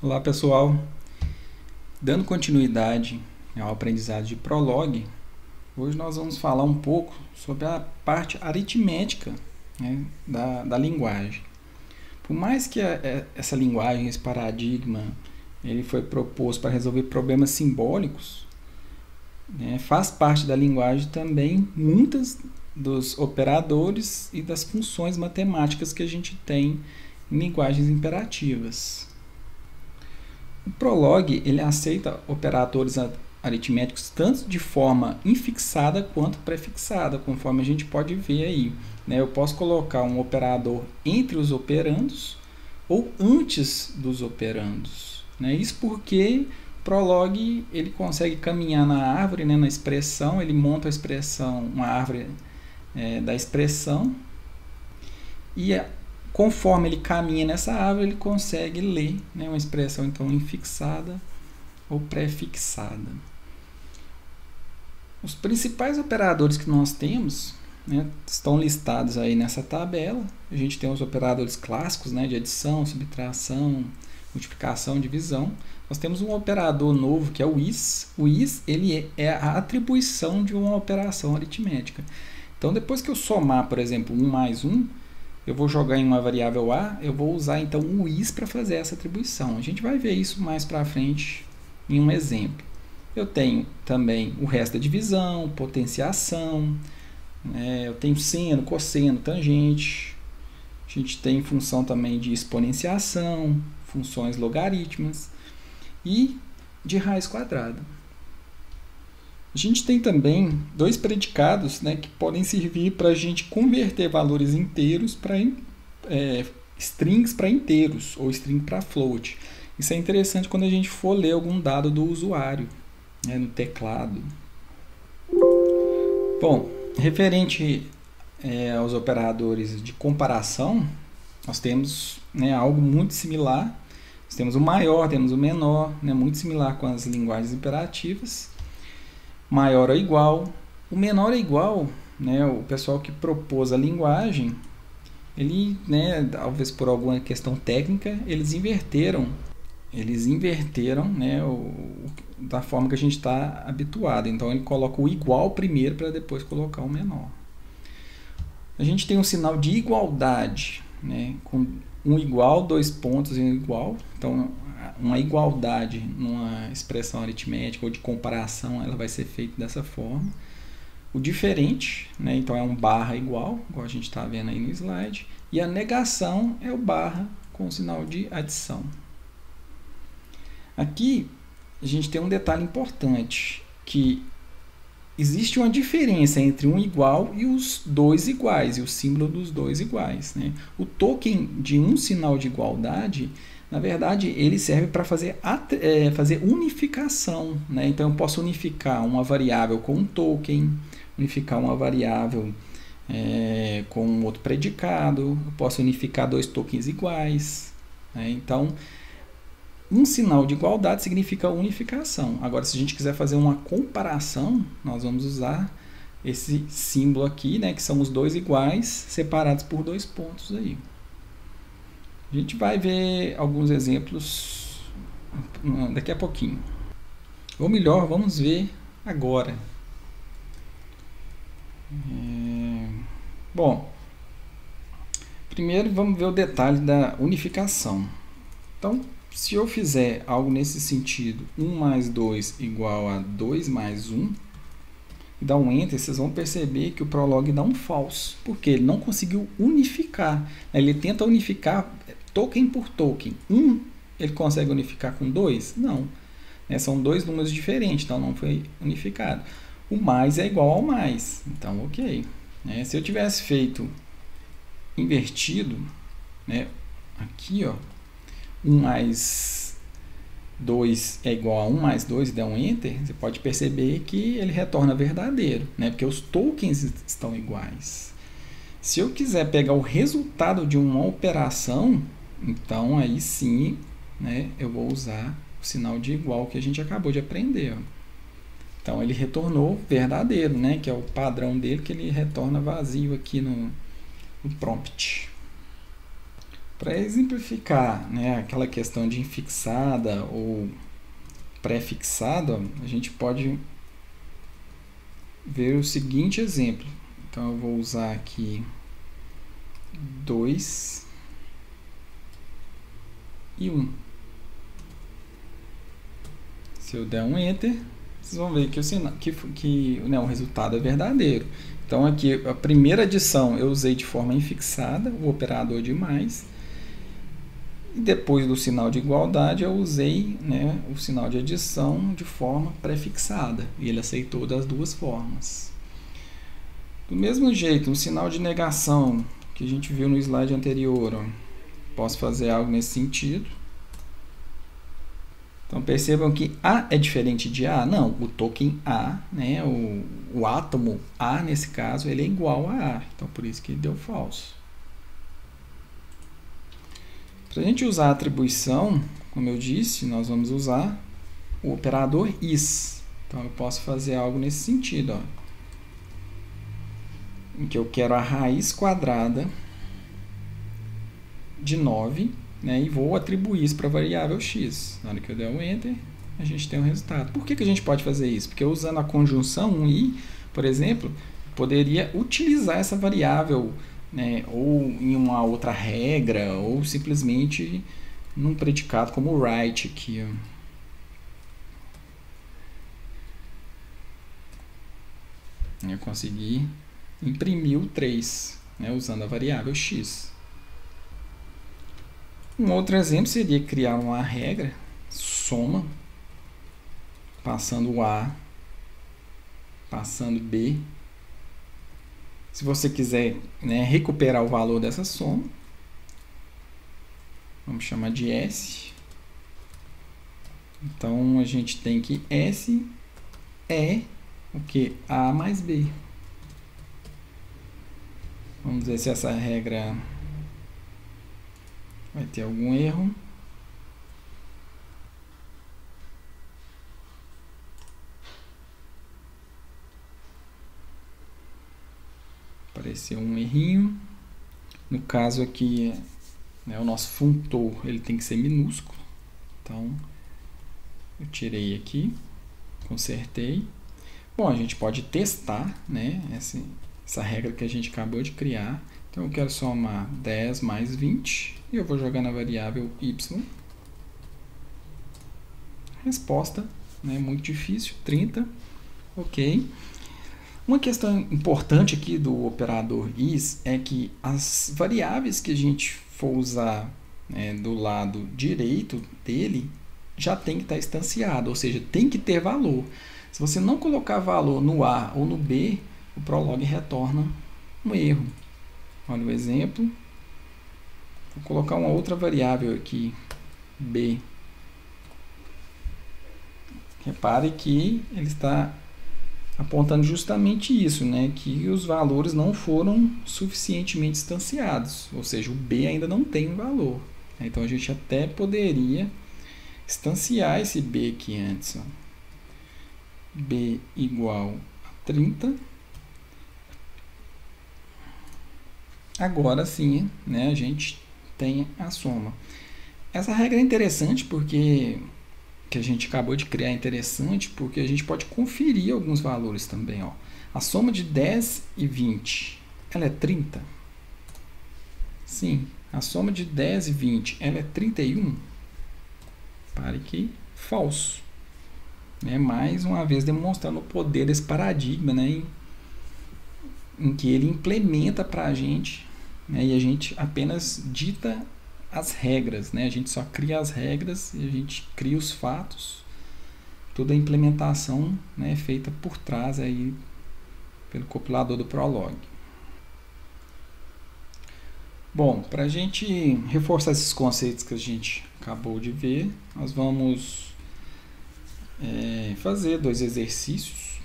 Olá pessoal, dando continuidade ao aprendizado de Prolog, hoje nós vamos falar um pouco sobre a parte aritmética, né, da linguagem. Por mais que essa linguagem, esse paradigma, ele foi proposto para resolver problemas simbólicos, né, faz parte da linguagem também muitos dos operadores e das funções matemáticas que a gente tem em linguagens imperativas. O Prolog ele aceita operadores aritméticos tanto de forma infixada quanto prefixada, conforme a gente pode ver aí, né? Eu posso colocar um operador entre os operandos ou antes dos operandos, né? Isso porque o Prolog ele consegue caminhar na árvore, né? Na expressão, ele monta a expressão, uma árvore da expressão, e conforme ele caminha nessa árvore, ele consegue ler, né, uma expressão então infixada ou prefixada. Os principais operadores que nós temos, né, estão listados aí nessa tabela. A gente tem os operadores clássicos, né, de adição, subtração, multiplicação, divisão. Nós temos um operador novo que é o is. O is ele é a atribuição de uma operação aritmética. Então, depois que eu somar, por exemplo, 1 mais 1, eu vou jogar em uma variável A, eu vou usar então o is para fazer essa atribuição. A gente vai ver isso mais para frente em um exemplo. Eu tenho também o resto da divisão, potenciação, eu tenho seno, cosseno, tangente. A gente tem função também de exponenciação, funções logarítmicas e de raiz quadrada. A gente tem também dois predicados, né, que podem servir para a gente converter valores inteiros para strings para inteiros ou string para float. Isso é interessante quando a gente for ler algum dado do usuário, né, no teclado. Bom, referente aos operadores de comparação, nós temos, né, algo muito similar. Nós temos o maior, temos o menor, né, muito similar com as linguagens imperativas. Maior ou igual. O menor é igual, né, o pessoal que propôs a linguagem, ele, né, talvez por alguma questão técnica, eles inverteram, né, da forma que a gente está habituado. Então ele coloca o igual primeiro para depois colocar o menor. A gente tem um sinal de igualdade, né, com um igual, dois pontos e um igual. Então uma igualdade numa expressão aritmética ou de comparação, ela vai ser feita dessa forma. O diferente, né, então é um barra igual a gente está vendo aí no slide, e a negação é o barra com o sinal de adição. Aqui a gente tem um detalhe importante, que existe uma diferença entre um igual e os dois iguais, e o símbolo dos dois iguais, né? O token de um sinal de igualdade, na verdade, ele serve para fazer unificação, né? Então, eu posso unificar uma variável com um token, unificar uma variável com um outro predicado, eu posso unificar dois tokens iguais, né? Então, um sinal de igualdade significa unificação. Agora, se a gente quiser fazer uma comparação, nós vamos usar esse símbolo aqui, né, que são os dois iguais, separados por dois pontos aí. A gente vai ver alguns exemplos daqui a pouquinho. Ou melhor, vamos ver agora. Bom, primeiro vamos ver o detalhe da unificação. Então, se eu fizer algo nesse sentido, 1 mais 2 igual a 2 mais 1, e dá um Enter, vocês vão perceber que o Prolog dá um false, porque ele não conseguiu unificar. Ele tenta unificar token por token. Ele consegue unificar com 2? Não. São dois números diferentes, então não foi unificado. O mais é igual ao mais, então ok. Se eu tivesse feito invertido, né, aqui, ó, 1 mais 2 é igual a 1 mais 2 e der um Enter, você pode perceber que ele retorna verdadeiro, né? Porque os tokens estão iguais. Se eu quiser pegar o resultado de uma operação, então aí sim, né, eu vou usar o sinal de igual que a gente acabou de aprender. Ó. Então ele retornou verdadeiro, né, que é o padrão dele, que ele retorna vazio aqui no prompt. Para exemplificar, né, aquela questão de infixada ou pré-fixada, a gente pode ver o seguinte exemplo. Então eu vou usar aqui 2 e 1. Se eu der um Enter, vocês vão ver que o resultado é verdadeiro. Então aqui a primeira adição eu usei de forma infixada, o operador de mais. E depois do sinal de igualdade eu usei, né, o sinal de adição de forma prefixada. E ele aceitou das duas formas. Do mesmo jeito, um sinal de negação que a gente viu no slide anterior, ó, posso fazer algo nesse sentido. Então percebam que A é diferente de A? Não, o token A, né, o átomo A nesse caso, ele é igual a A. Então por isso que deu falso. Para a gente usar a atribuição, como eu disse, nós vamos usar o operador is. Então eu posso fazer algo nesse sentido, ó, em que eu quero a raiz quadrada de 9, né, e vou atribuir isso para a variável x. Na hora que eu der o Enter, a gente tem um resultado. Por que a gente pode fazer isso? Porque usando a conjunção um i, por exemplo, poderia utilizar essa variável, né, ou em uma outra regra, ou simplesmente num predicado como write aqui. Ó. Eu consegui imprimir o 3, né, usando a variável x. Um outro exemplo seria criar uma regra, soma, passando A, passando B. Se você quiser, né, recuperar o valor dessa soma, vamos chamar de S. Então, a gente tem que S é o que? A mais B. Vamos ver se essa regra vai ter algum erro. Apareceu um errinho. No caso aqui, né, o nosso funtor ele tem que ser minúsculo. Então, eu tirei aqui, consertei. Bom, a gente pode testar, né, essa regra que a gente acabou de criar. Então, eu quero somar 10 mais 20 e eu vou jogar na variável y. Resposta, né, muito difícil, 30. Ok. Uma questão importante aqui do operador is é que as variáveis que a gente for usar, né, do lado direito dele já tem que estar instanciado, ou seja, tem que ter valor. Se você não colocar valor no A ou no B, o Prolog retorna um erro. Olha o exemplo. Vou colocar uma outra variável aqui, B. Repare que ele está apontando justamente isso, né? Que os valores não foram suficientemente instanciados, ou seja, o B ainda não tem um valor. Então a gente até poderia instanciar esse B aqui antes. Ó. B igual a 30. Agora sim, né, a gente tem a soma. Essa regra é interessante porque que a gente acabou de criar é interessante porque a gente pode conferir alguns valores também. Ó. A soma de 10 e 20, ela é 30? Sim. A soma de 10 e 20, ela é 31? Pare aqui, falso. Né? Mais uma vez demonstrando o poder desse paradigma, né? em que ele implementa para a gente, né? E a gente apenas dita as regras, né? A gente só cria as regras e a gente cria os fatos. Toda a implementação, né, é feita por trás aí pelo compilador do Prolog. Bom, para a gente reforçar esses conceitos que a gente acabou de ver, nós vamos fazer 2 exercícios.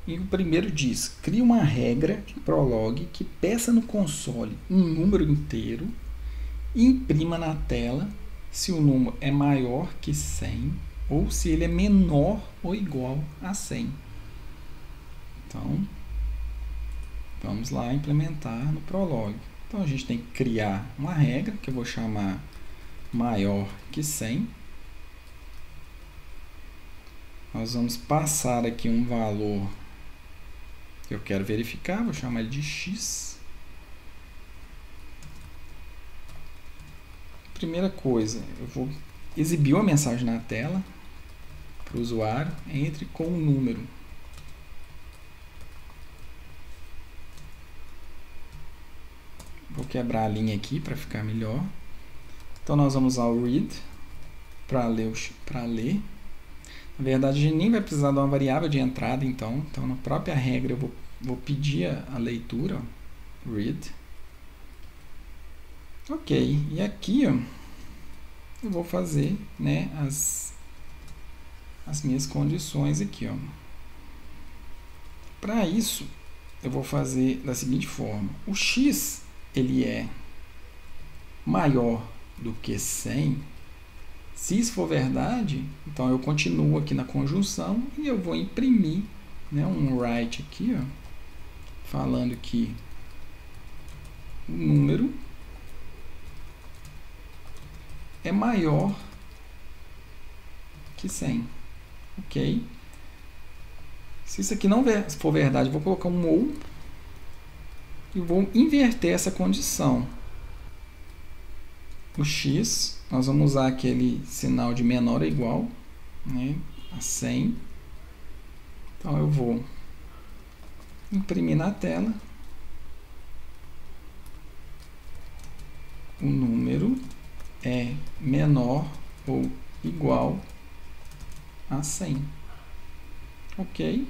E o primeiro diz: cria uma regra em Prolog que peça no console um número inteiro e imprima na tela se o número é maior que 100 ou se ele é menor ou igual a 100. Então, vamos lá implementar no Prolog. Então a gente tem que criar uma regra que eu vou chamar maior que 100. Nós vamos passar aqui um valor que eu quero verificar, vou chamar ele de x. Primeira coisa, eu vou exibir uma mensagem na tela para o usuário, entre com um número. Vou quebrar a linha aqui para ficar melhor. Então nós vamos usar o read para ler. Na verdade, a gente nem vai precisar de uma variável de entrada, então na própria regra eu vou pedir a leitura, ó, read. Ok, e aqui ó, eu vou fazer, né, as minhas condições aqui. Para isso, eu vou fazer da seguinte forma: o x ele é maior do que 100. Se isso for verdade, então eu continuo aqui na conjunção e eu vou imprimir, né, um write aqui, ó, falando que o número é maior que 100. Ok? Se isso aqui não for verdade, eu vou colocar um ou e vou inverter essa condição. O x, nós vamos usar aquele sinal de menor ou igual, né, a 100. Então eu vou imprimir na tela o número é menor ou igual a 100. Ok?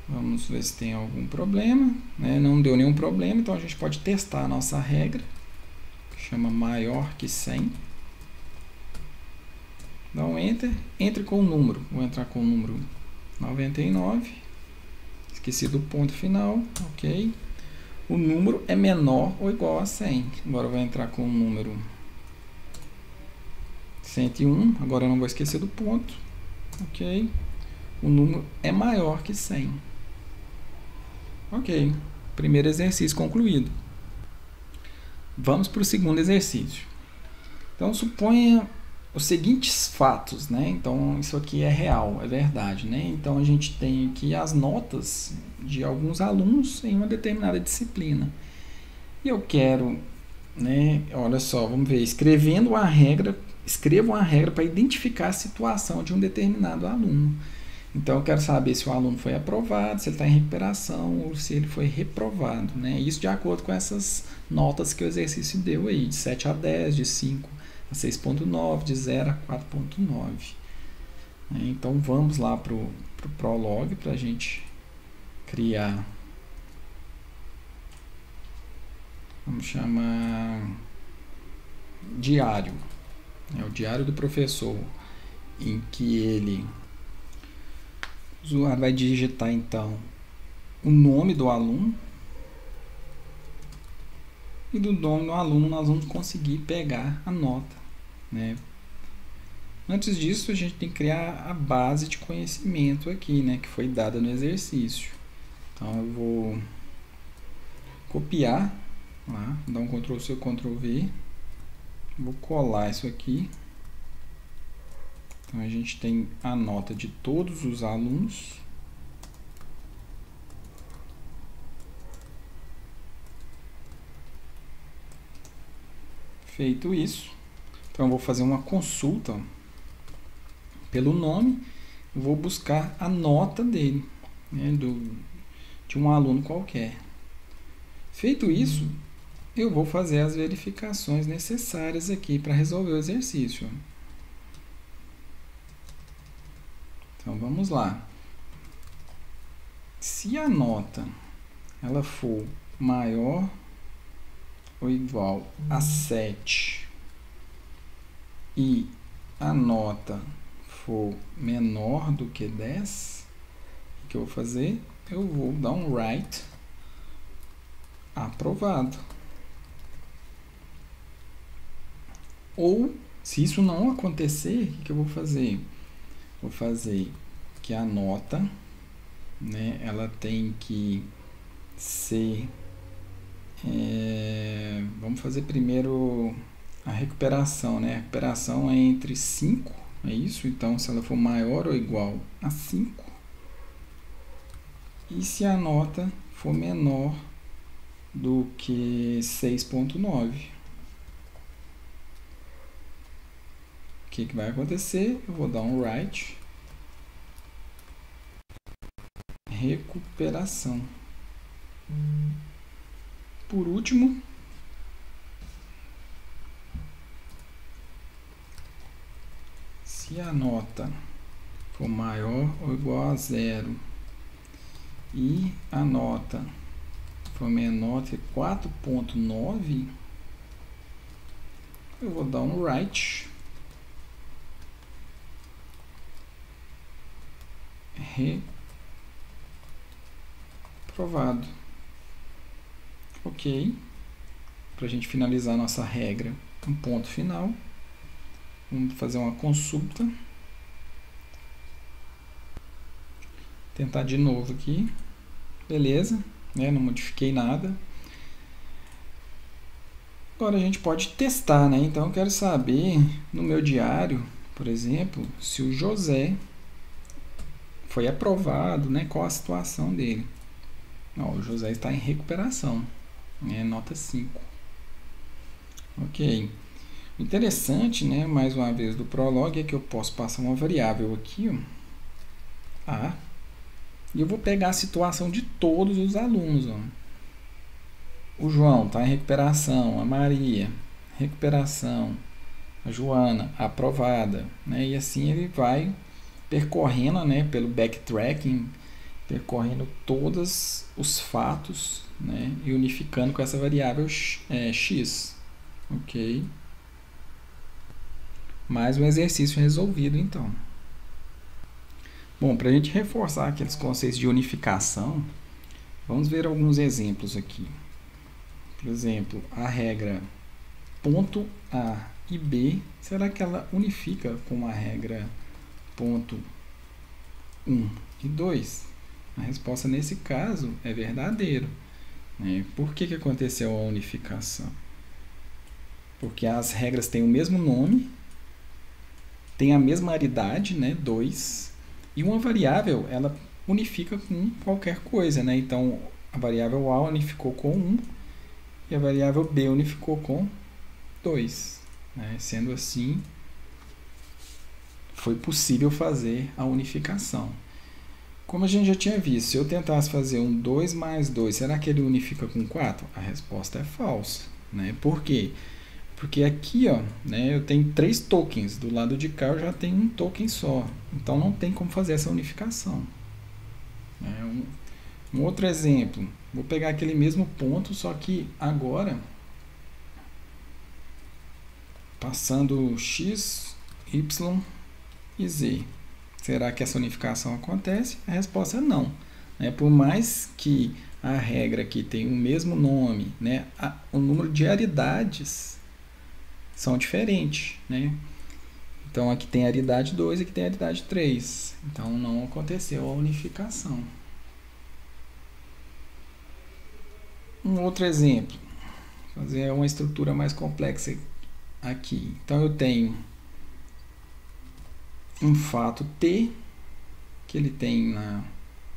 Vamos ver se tem algum problema, né? Não deu nenhum problema, então a gente pode testar a nossa regra, que chama maior que 100. Dá um Enter, entre com o número. Vou entrar com o número 99. Esqueci do ponto final, ok. O número é menor ou igual a 100. Agora eu vou entrar com o número 101. Agora eu não vou esquecer do ponto, ok. O número é maior que 100. Ok, primeiro exercício concluído. Vamos para o segundo exercício. Então, suponha os seguintes fatos, né? Então, isso aqui é real, é verdade, né? Então, a gente tem aqui as notas de alguns alunos em uma determinada disciplina. E eu quero, né? Olha só, vamos ver, escreva uma regra para identificar a situação de um determinado aluno. Então, eu quero saber se o aluno foi aprovado, se ele está em recuperação ou se ele foi reprovado, né? Isso de acordo com essas notas que o exercício deu aí, de 7 a 10, de 5 a 6.9, de 0 a 4.9. Então, vamos lá para o Prolog para a gente criar. Vamos chamar diário. É o diário do professor, em que o usuário vai digitar, então, o nome do aluno. E do nome do aluno nós vamos conseguir pegar a nota, né? Antes disso, a gente tem que criar a base de conhecimento aqui, né, que foi dada no exercício. Então, eu vou copiar, lá, dar um Ctrl+C, Ctrl+V. Vou colar isso aqui. Então, a gente tem a nota de todos os alunos. Feito isso, então eu vou fazer uma consulta pelo nome, vou buscar a nota dele, né, de um aluno qualquer. Feito isso, eu vou fazer as verificações necessárias aqui para resolver o exercício. Então vamos lá. Se a nota ela for maior ou igual a 7 e a nota for menor do que 10, o que eu vou fazer? Eu vou dar um write aprovado. Ou, se isso não acontecer, o que eu vou fazer? Vou fazer que a nota né, ela tem que ser... vamos fazer primeiro a recuperação, né? A recuperação é entre 5, é isso? Então, se ela for maior ou igual a 5, e se a nota for menor do que 6,9. O que vai acontecer? Eu vou dar um write, recuperação. Por último, se a nota for maior ou igual a 0 e a nota for menor que 4,9, eu vou dar um write, reprovado. Ok. Para a gente finalizar nossa regra, um ponto final. Vamos fazer uma consulta. Tentar de novo aqui. Beleza, né? Não modifiquei nada. Agora a gente pode testar, né? Então eu quero saber no meu diário, por exemplo, se o José foi aprovado, né? Qual a situação dele? Ó, o José está em recuperação, né? Nota 5. Ok. O interessante, né, mais uma vez, do Prolog é que eu posso passar uma variável aqui, ó, A, e eu vou pegar a situação de todos os alunos. Ó. O João está em recuperação, a Maria, recuperação, a Joana, aprovada, né, e assim ele vai percorrendo, né, pelo backtracking, percorrendo todos os fatos, né, e unificando com essa variável x. Ok. Mais um exercício resolvido, então. Bom, para a gente reforçar aqueles conceitos de unificação, vamos ver alguns exemplos aqui. Por exemplo, a regra ponto A e B, será que ela unifica com a regra ponto 1 e 2? A resposta nesse caso é verdadeiro. Né? Por que aconteceu a unificação? Porque as regras têm o mesmo nome, tem a mesma aridade, né, 2, e uma variável, ela unifica com qualquer coisa, né? Então, a variável A unificou com 1 e a variável B unificou com 2. Né? Sendo assim, foi possível fazer a unificação. Como a gente já tinha visto, se eu tentasse fazer um 2 mais 2, será que ele unifica com 4? A resposta é falsa. Né? Por quê? Porque aqui, ó, né, eu tenho 3 tokens. Do lado de cá eu já tenho um token só. Então não tem como fazer essa unificação. Um outro exemplo. Vou pegar aquele mesmo ponto, só que agora passando x, y e z. Será que essa unificação acontece? A resposta é não. Por mais que a regra aqui tenha o mesmo nome, né, o número de aridades são diferentes, né? Então aqui tem aridade 2 e aqui tem aridade 3. Então não aconteceu a unificação. Um outro exemplo. Vou fazer uma estrutura mais complexa aqui. Então eu tenho um fato T, que ele tem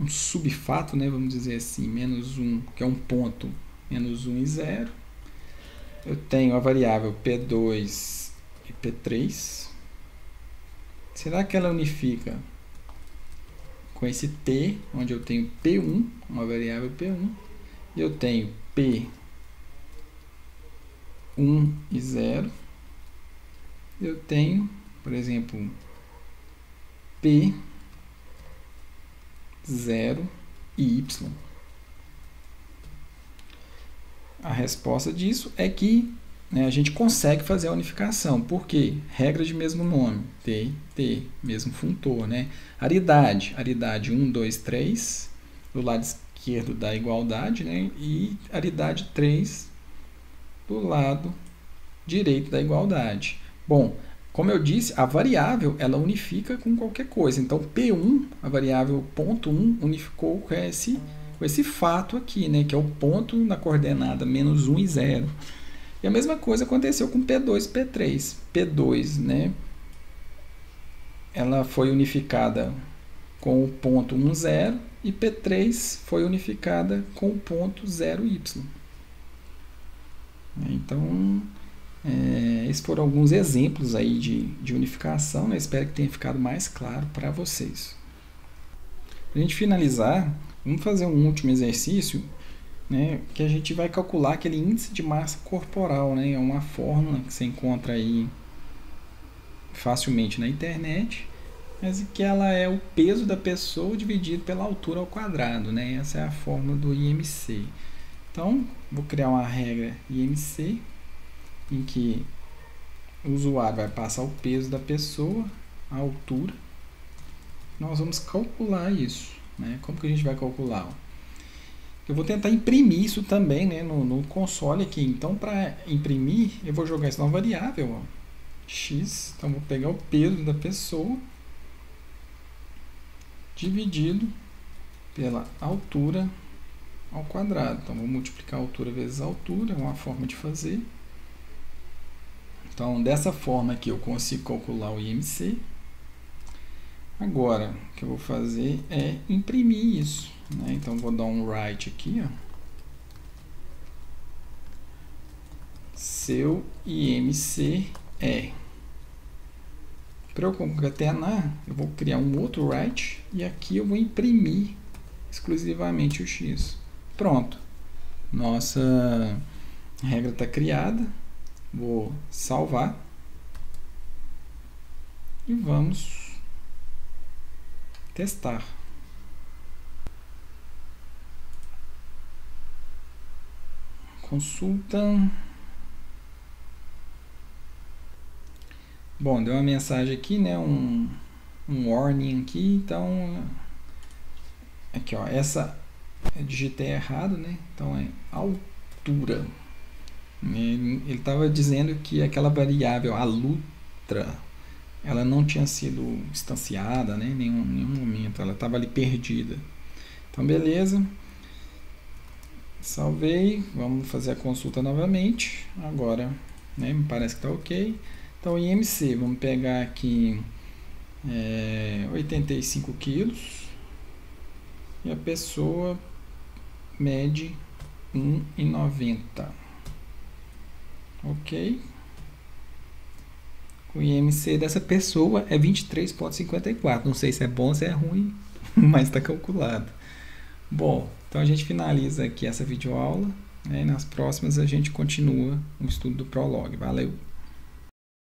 um subfato, né, vamos dizer assim, menos 1, que é um ponto, menos 1 e 0. Eu tenho a variável P2 e P3. Será que ela unifica com esse T, onde eu tenho P1, uma variável P1, e eu tenho P1 e 0. Eu tenho, por exemplo, P0 e Y. A resposta disso é que, né, a gente consegue fazer a unificação. Por quê? Regra de mesmo nome, T, T, mesmo funtor. Né? Aridade 1, 2, 3, do lado esquerdo da igualdade, né? E aridade 3 do lado direito da igualdade. Bom, como eu disse, a variável ela unifica com qualquer coisa. Então, P1, a variável ponto 1, unificou com esse fato aqui, né, que é o ponto na coordenada menos 1 e 0. E a mesma coisa aconteceu com P2 e P3. P2, né, ela foi unificada com o ponto 1, 0, e P3 foi unificada com o ponto 0y. Então, esses foram alguns exemplos aí de unificação, né? Espero que tenha ficado mais claro para vocês. Para a gente finalizar, vamos fazer um último exercício, né, que a gente vai calcular aquele índice de massa corporal, né? É uma fórmula que você encontra aí facilmente na internet, mas que ela é o peso da pessoa dividido pela altura ao quadrado, né? Essa é a fórmula do IMC. Então, vou criar uma regra IMC, em que o usuário vai passar o peso da pessoa, a altura. Nós vamos calcular isso, né? Como que a gente vai calcular? Eu vou tentar imprimir isso também, né, no console aqui. Então, para imprimir, eu vou jogar isso numa variável, ó, x. Então, vou pegar o peso da pessoa dividido pela altura ao quadrado. Então, vou multiplicar a altura vezes a altura, é uma forma de fazer. Então, dessa forma aqui eu consigo calcular o IMC. Agora, o que eu vou fazer é imprimir isso, né? Então, vou dar um write aqui, ó. Seu IMC é. Para eu concatenar, eu vou criar um outro write e aqui eu vou imprimir exclusivamente o x. Pronto. Nossa regra está criada. Vou salvar e vamos testar. Consulta. Bom, deu uma mensagem aqui, né? Um warning aqui. Então, aqui, ó, essa eu digitei errado, né? Então é altura. Ele estava dizendo que aquela variável, a lutra, ela não tinha sido instanciada, né, em nenhum momento, ela estava ali perdida. Então, beleza. Salvei, vamos fazer a consulta novamente. Agora, né, me parece que está ok. Então, IMC, vamos pegar aqui 85 quilos e a pessoa mede 1,90. Ok. O IMC dessa pessoa é 23,54. Não sei se é bom ou se é ruim, mas está calculado. Bom, então a gente finaliza aqui essa videoaula, né? Nas próximas a gente continua o estudo do Prolog. Valeu!